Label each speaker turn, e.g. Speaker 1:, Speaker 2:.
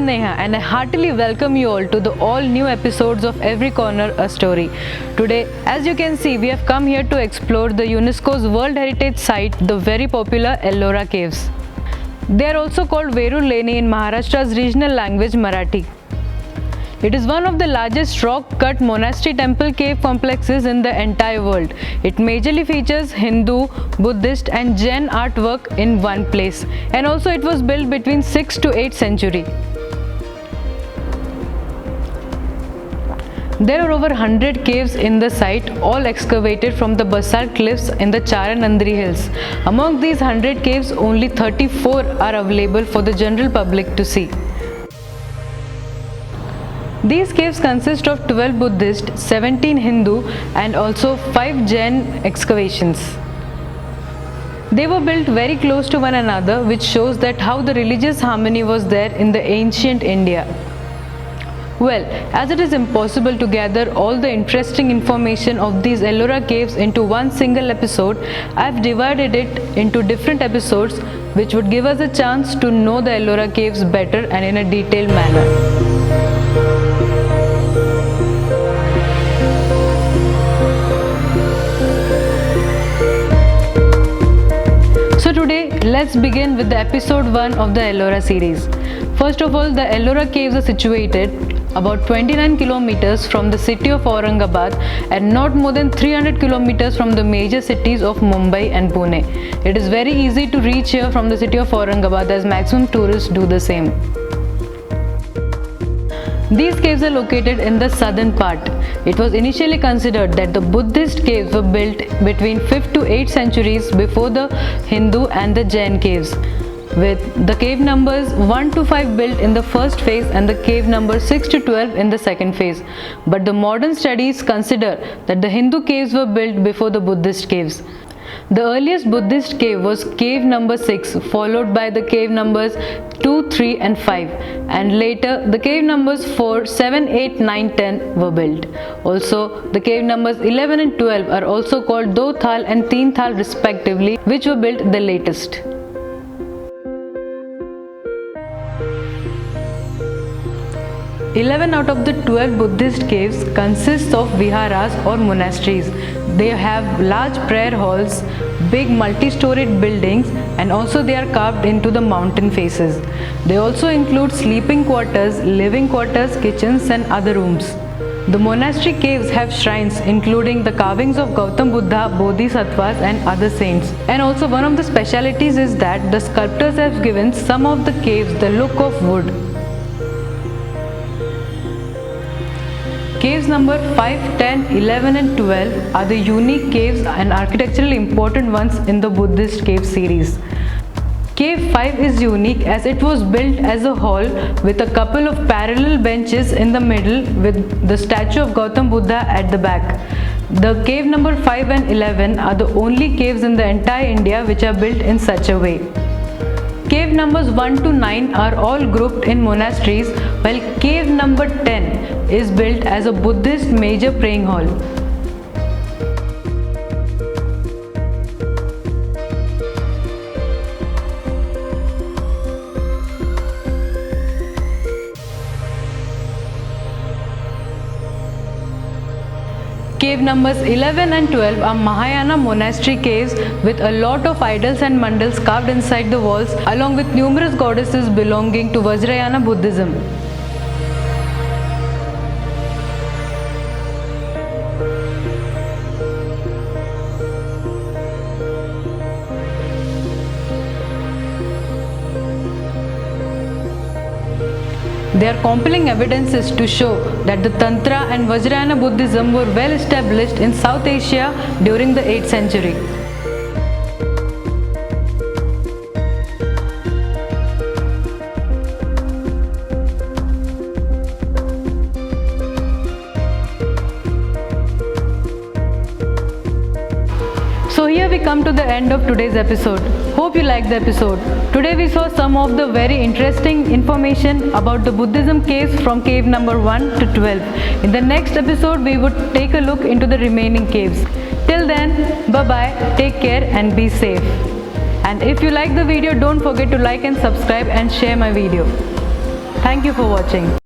Speaker 1: am Neha and I heartily welcome you all to the all new episodes of Every Corner a Story. Today, as you can see, we have come here to explore the UNESCO's World Heritage Site, the very popular Ellora Caves. They are also called Veru Leni in Maharashtra's regional language Marathi. It is one of the largest rock-cut monastery temple cave complexes in the entire world. It majorly features Hindu, Buddhist and Jain artwork in one place, and also it was built between 6th to 8th century. There are over 100 caves in the site, all excavated from the basalt cliffs in the Charanandri hills. Among these 100 caves, only 34 are available for the general public to see. These caves consist of 12 Buddhist, 17 Hindu and also 5 Jain excavations. They were built very close to one another, which shows that how the religious harmony was there in the ancient India. Well, as it is impossible to gather all the interesting information of these Ellora caves into one single episode, I have divided it into different episodes which would give us a chance to know the Ellora caves better and in a detailed manner. So today, let's begin with the episode 1 of the Ellora series. First of all, the Ellora caves are situated about 29 kilometers from the city of Aurangabad and not more than 300 kilometers from the major cities of Mumbai and Pune. It is very easy to reach here from the city of Aurangabad as maximum tourists do the same. These caves are located in the southern part. It was initially considered that the Buddhist caves were built between 5th to 8th centuries before the Hindu and the Jain caves, with the cave numbers 1 to 5 built in the first phase and the cave number 6 to 12 in the second phase. But the modern studies consider that the Hindu caves were built before the Buddhist caves. The earliest Buddhist cave was cave number 6, followed by the cave numbers 2, 3 and 5, and later the cave numbers 4, 7, 8, 9, 10 were built. Also, the cave numbers 11 and 12 are also called Do Thal and Teen Thal respectively, which were built the latest. Eleven out of the 12 Buddhist caves consist of viharas or monasteries. They have large prayer halls, big multi-storied buildings, and also they are carved into the mountain faces. They also include sleeping quarters, living quarters, kitchens and other rooms. The monastery caves have shrines including the carvings of Gautam Buddha, Bodhisattvas and other saints. And also one of the specialities is that the sculptors have given some of the caves the look of wood. Caves number 5, 10, 11 and 12 are the unique caves and architecturally important ones in the Buddhist cave series. Cave 5 is unique as it was built as a hall with a couple of parallel benches in the middle with the statue of Gautam Buddha at the back. The cave number 5 and 11 are the only caves in the entire India which are built in such a way. Cave numbers 1 to 9 are all grouped in monasteries, while cave number 10 is built as a Buddhist major praying hall. Cave numbers 11 and 12 are Mahayana monastery caves with a lot of idols and mandals carved inside the walls along with numerous goddesses belonging to Vajrayana Buddhism. There are compelling evidences to show that the Tantra and Vajrayana Buddhism were well established in South Asia during the 8th century. So here we come to the end of today's episode. Hope you liked the episode. Today we saw some of the very interesting information about the Buddhism caves from cave number 1 to 12. In the next episode we would take a look into the remaining caves. Till then, bye bye, take care and be safe. And if you like the video, don't forget to like and subscribe and share my video. Thank you for watching.